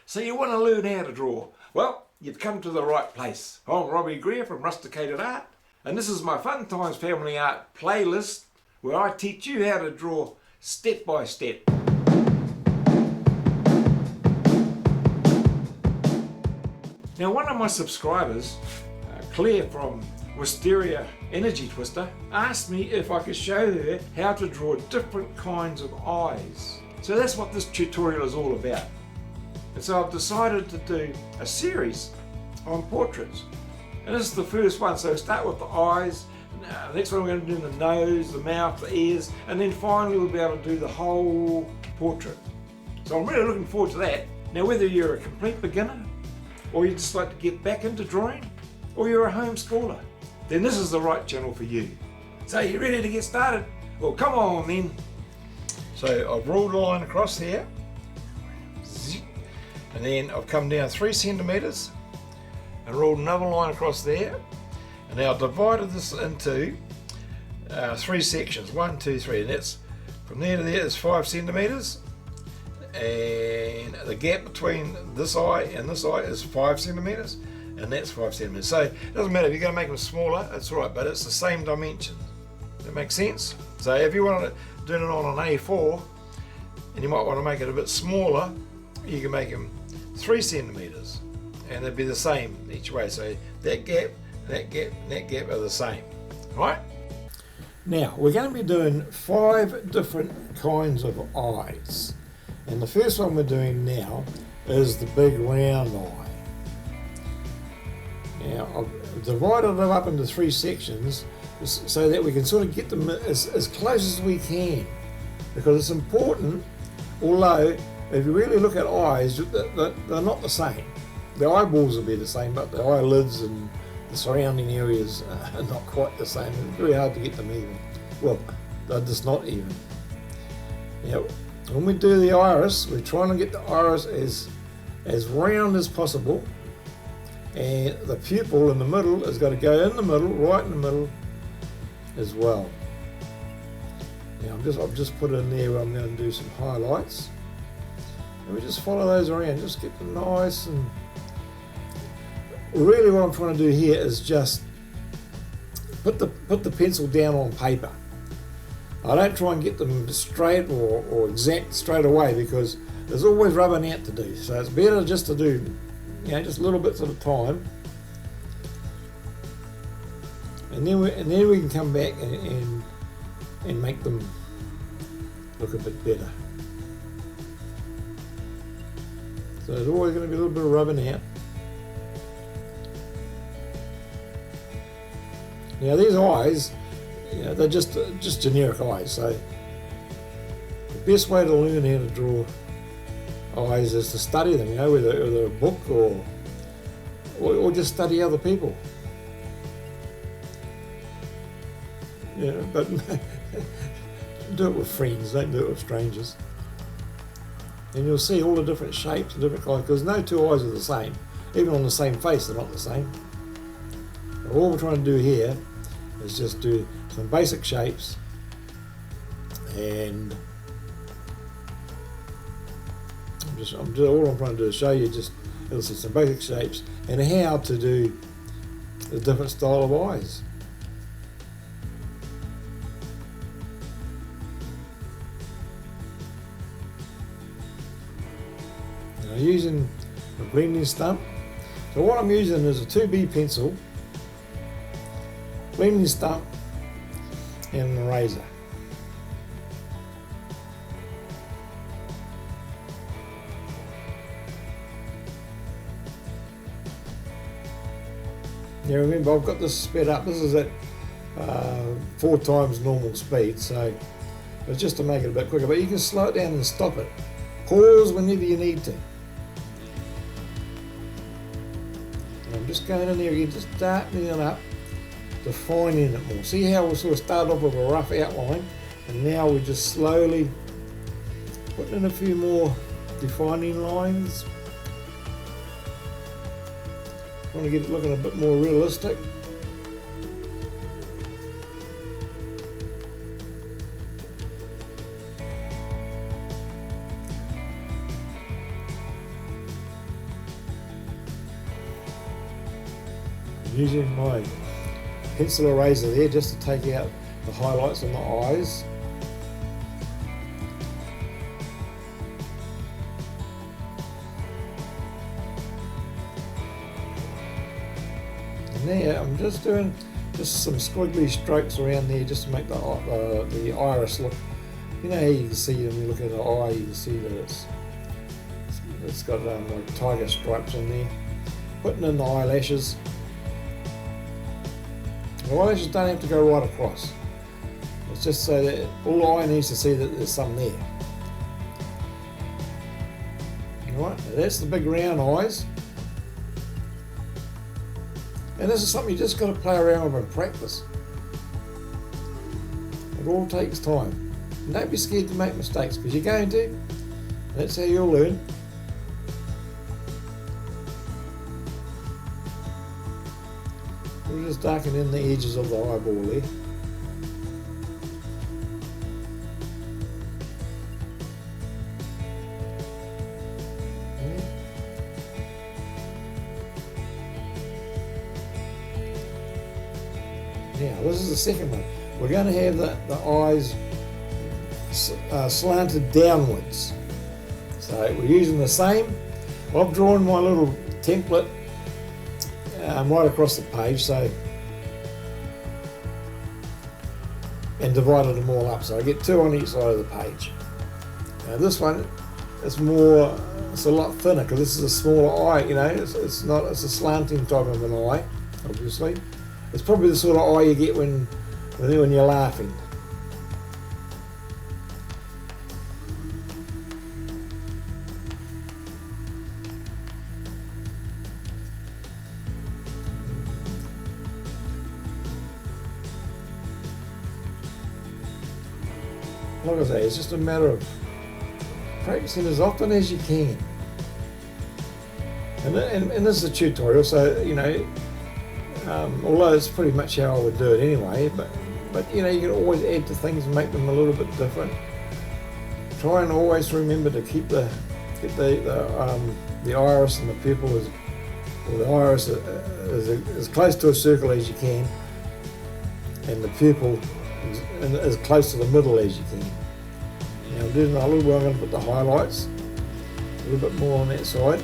So you want to learn how to draw? Well, you've come to the right place. I'm Robbie Greer from Rusticated Art, and this is my Fun Times Family Art playlist where I teach you how to draw step by step. Now, one of my subscribers, Claire from Wisteria Energy Twister, asked me if I could show her how to draw different kinds of eyes. So that's what this tutorial is all about. And so I've decided to do a series on portraits. And this is the first one, so start with the eyes. The next one we're going to do the nose, the mouth, the ears, and then finally we'll be able to do the whole portrait. So I'm really looking forward to that. Now, whether you're a complete beginner, or you just like to get back into drawing, or you're a homeschooler, then this is the right channel for you. So you ready to get started? Well, come on then. So I've ruled a line across here, and then I've come down 3 centimeters and ruled another line across there, and now I've divided this into 3 sections, 1, 2, 3, and that's from there to there is 5 centimeters, and the gap between this eye and this eye is 5 centimeters, and that's 5 centimeters. So it doesn't matter if you're going to make them smaller, it's all right, but it's the same dimension. That makes sense? So if you want to do it on an A4 and you might want to make it a bit smaller, you can make them 3 centimeters, and they'd be the same each way. So that gap, that gap, and that gap are the same. All right? Now we're going to be doing 5 different kinds of eyes. And the first one we're doing now is the big round eye. Now I've divided them up into 3 sections so that we can sort of get them as close as we can, because it's important, although if you really look at eyes, they're not the same. The eyeballs will be the same, but the eyelids and the surrounding areas are not quite the same. It's very hard to get them even. Well, they're just not even. Now, when we do the iris, we're trying to get the iris as round as possible, and the pupil in the middle has got to go in the middle, right in the middle as well. Now I've just put in there where I'm going to do some highlights, and we just follow those around, just get them nice. And really what I'm trying to do here is just put the pencil down on paper. I don't try and get them straight or exact straight away, because there's always rubbing out to do. So it's better just to do, just little bits at a time, and then we can come back and make them look a bit better. So there's always going to be a little bit of rubbing out. Now these eyes, they're just generic eyes, so the best way to learn how to draw eyes is to study them, whether a book or just study other people. But do it with friends, don't do it with strangers. And you'll see all the different shapes and different colors, because no two eyes are the same. Even on the same face, they're not the same. And all we're trying to do here is just do some basic shapes, and all I'm trying to do is show you just some basic shapes and how to do the different style of eyes. Now, using a blending stump. So what I'm using is a 2B pencil, blending stump, and an eraser. Now remember, I've got this sped up. This is at 4 times normal speed, so it's just to make it a bit quicker. But you can slow it down and stop it. Pause whenever you need to. And I'm just going in there again, just darkening it up, defining it more. See how we sort of started off with a rough outline, and now we're just slowly putting in a few more defining lines. Want to get it looking a bit more realistic. Using my pencil eraser there just to take out the highlights on the eyes. And there I'm just doing some squiggly strokes around there just to make the iris look, you know how you can see when you look at the eye, you can see that it's got like tiger stripes on there. Putting in the eyelashes. The eyelashes don't have to go right across. It's just so that all the eye needs to see that there's some there. Alright, that's the big round eyes. And this is something you just got to play around with and practice. It all takes time. And don't be scared to make mistakes, because you're going to. That's how you'll learn. We'll just darken in the edges of the eyeball there. Now, this is the second one. We're going to have the eyes slanted downwards. So we're using the same. I've drawn my little template right across the page, so, and divided them all up, so I get two on each side of the page. Now this one, it's a lot thinner because this is a smaller eye. You know, it's a slanting type of an eye, obviously. It's probably the sort of eye you get when you're laughing. Like I say, it's just a matter of practicing as often as you can. And this is a tutorial, so you know, although it's pretty much how I would do it anyway, but you know, you can always add to things and make them a little bit different. Try and always remember to keep the iris and the pupil as close to a circle as you can, and the pupil as close to the middle as you can. Now I'm doing a little bit, I'm going to put the highlights a little bit more on that side.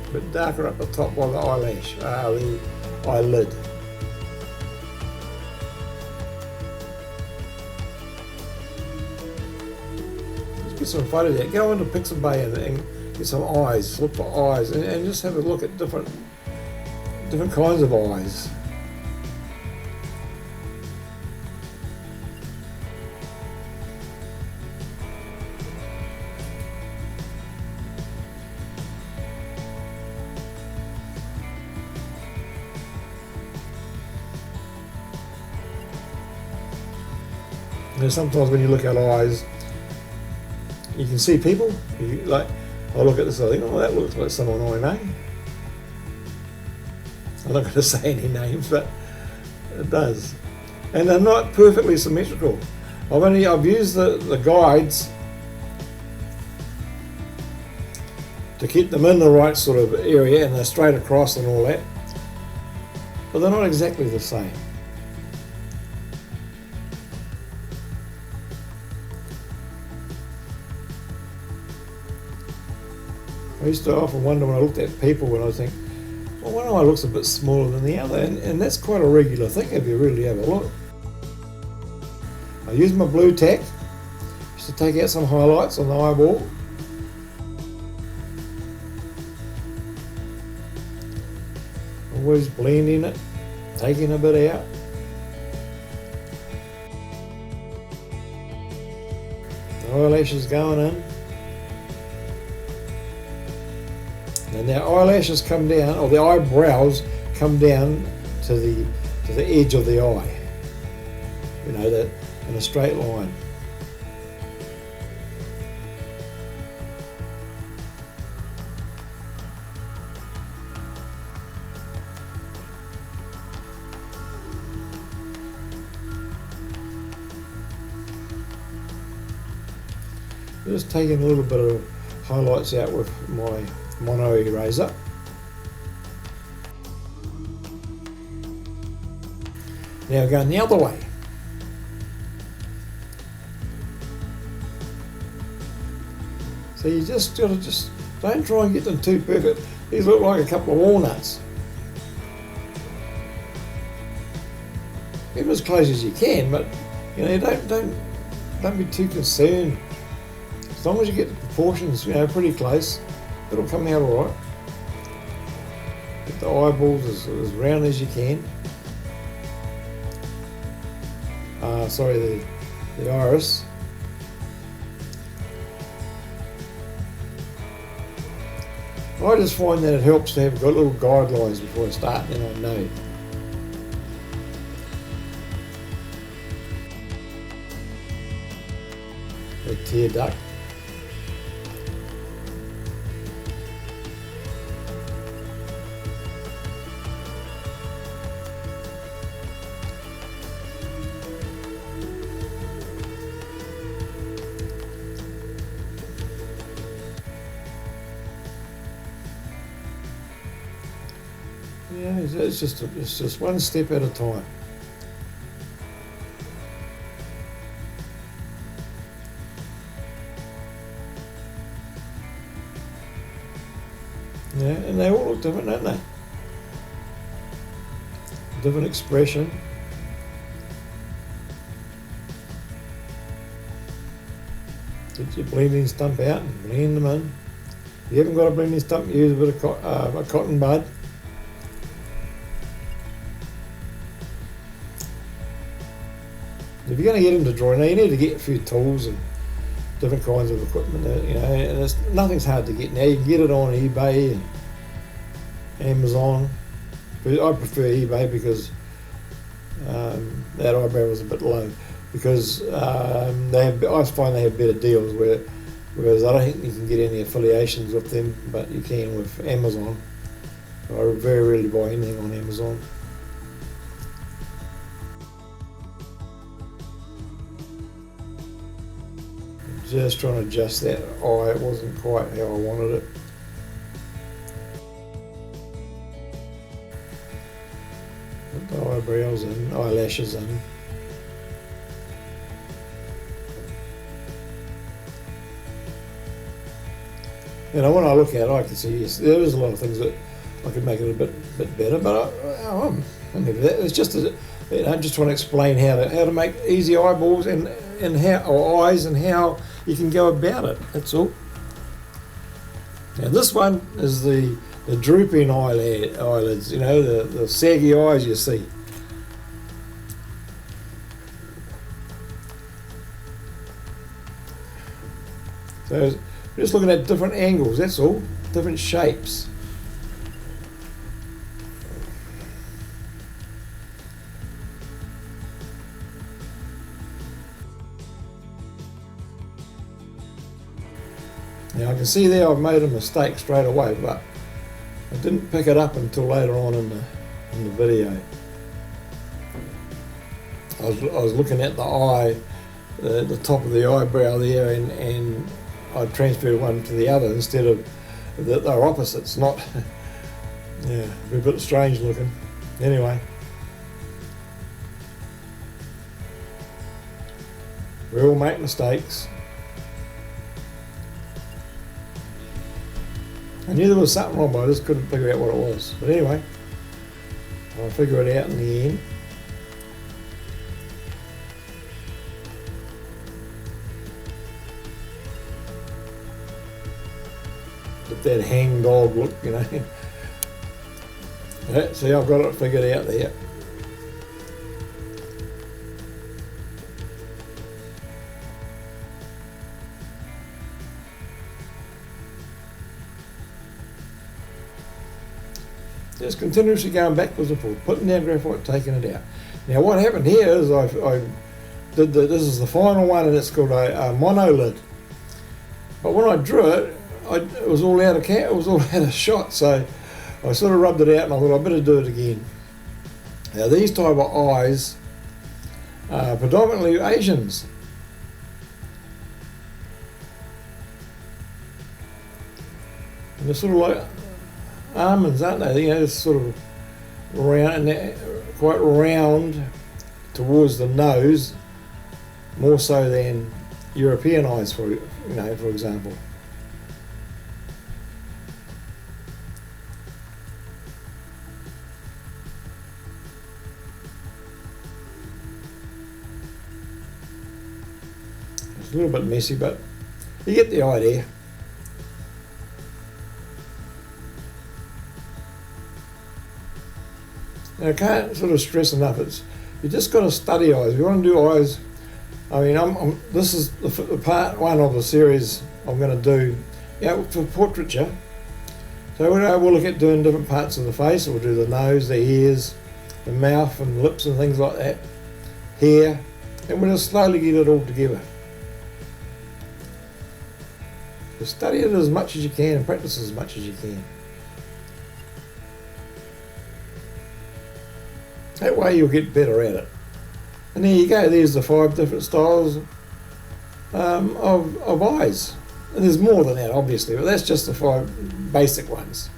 A bit darker up the top by the eyelash, the eyelid. Let's get some photos out. Go into Pixel Bay and get some eyes, look for eyes, and just have a look at different kinds of eyes. You know, sometimes when you look at eyes, you can see people. I look at this, I think, oh, that looks like someone I know. I'm not going to say any names, but it does. And they're not perfectly symmetrical. I've used the guides to keep them in the right sort of area, and they're straight across and all that, but they're not exactly the same. I used to often wonder when I looked at people, when I was thinking, well, one eye looks a bit smaller than the other, and that's quite a regular thing if you really have a look. I use my blue tack just to take out some highlights on the eyeball. Always blending it, taking a bit out. The eyelashes going in. And the eyelashes come down, or the eyebrows come down to the edge of the eye. You know, that in a straight line. Just taking a little bit of highlights out with my mono eraser. Now going the other way. So you just gotta don't try and get them too perfect. These look like a couple of walnuts. Get them as close as you can, but you know, don't be too concerned. As long as you get the proportions, you know, pretty close, it'll come out all right. Get the eyeballs as round as you can. Sorry, the iris. I just find that it helps to have got little guidelines before I start, then I know. The tear duct. Yeah, it's just one step at a time. Yeah, and they all look different, don't they? Different expression. Get your blending stump out and blend them in. If you haven't got a blending stump, use a bit of a cotton bud. If you're going to get into drawing, now you need to get a few tools and different kinds of equipment, you know, and nothing's hard to get now. You can get it on eBay and Amazon. But I prefer eBay because that eyebrow was a bit low. Because I find they have better deals, whereas I don't think you can get any affiliations with them, but you can with Amazon. I very rarely buy anything on Amazon. Just trying to adjust that eye, it wasn't quite how I wanted it. Put the eyebrows in, eyelashes in. You know, when I look at it, I can see, yes, there is a lot of things that I could make it a bit better, but I'm happy with that. It's just, I'm just trying to explain how to make easy eyeballs and how, or eyes, and how you can go about it. That's all. Now this one is the drooping eyelids. You know, the saggy eyes you see. So we're just looking at different angles. That's all. Different shapes. Now I can see there I've made a mistake straight away, but I didn't pick it up until later on in the video. I was looking at the eye, the top of the eyebrow there, and I transferred one to the other instead of they're opposites. Not yeah, a bit strange looking. Anyway, we all make mistakes. I knew there was something wrong, but I just couldn't figure out what it was. But anyway, I'll figure it out in the end. Get that hang dog look, you know. Yeah, see, I've got it figured out there. Just continuously going backwards and forwards, putting down graphite, taking it out. Now what happened here is I did this is the final one, and it's called a monolid. But when I drew it, it was all out of shot, so I sort of rubbed it out and I thought I better do it again. Now these type of eyes are predominantly Asians. They're sort of like almonds, aren't they? You know, it's sort of round, and they're quite round towards the nose, more so than European eyes, for example. It's a little bit messy, but you get the idea. And I can't sort of stress enough, you just got to study eyes. If you want to do eyes, I mean, this is the part one of the series I'm going to do, for portraiture. So we'll look at doing different parts of the face. We'll do the nose, the ears, the mouth and lips and things like that, hair, and we'll just slowly get it all together. So study it as much as you can and practice as much as you can. That way you'll get better at it. And there you go, there's the 5 different styles of eyes. And there's more than that, obviously, but that's just the 5 basic ones.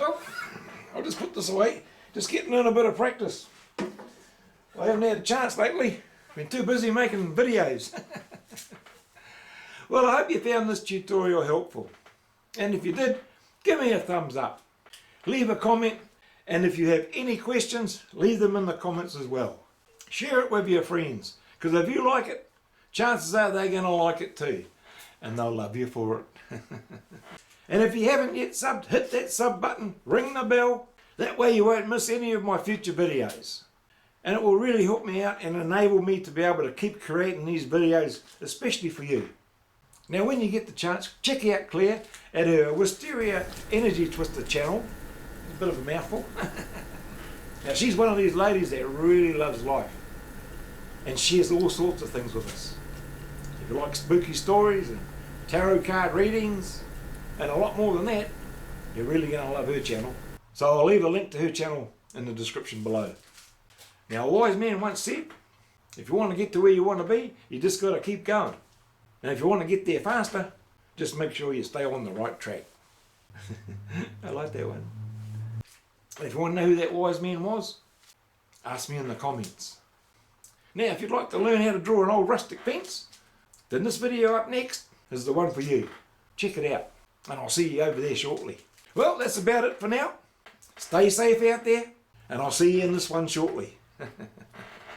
Oh, I'll just put this away, just getting in a bit of practice. I haven't had a chance lately. Been too busy making videos. Well, I hope you found this tutorial helpful. And if you did, give me a thumbs up. Leave a comment, and if you have any questions, leave them in the comments as well. Share it with your friends, because if you like it, chances are they're going to like it too. And they'll love you for it. And if you haven't yet subbed, hit that sub button, ring the bell. That way you won't miss any of my future videos. And it will really help me out and enable me to be able to keep creating these videos, especially for you. Now when you get the chance, check out Claire at her Wisteria Energy Twister channel. It's a bit of a mouthful. Now she's one of these ladies that really loves life and shares all sorts of things with us. If you like spooky stories and tarot card readings and a lot more than that, you're really going to love her channel. So I'll leave a link to her channel in the description below. Now, a wise man once said, if you want to get to where you want to be, you just got to keep going. And if you want to get there faster, just make sure you stay on the right track. I like that one. If you want to know who that wise man was, ask me in the comments. Now, if you'd like to learn how to draw an old rustic fence, then this video up next is the one for you. Check it out, and I'll see you over there shortly. Well, that's about it for now. Stay safe out there, and I'll see you in this one shortly.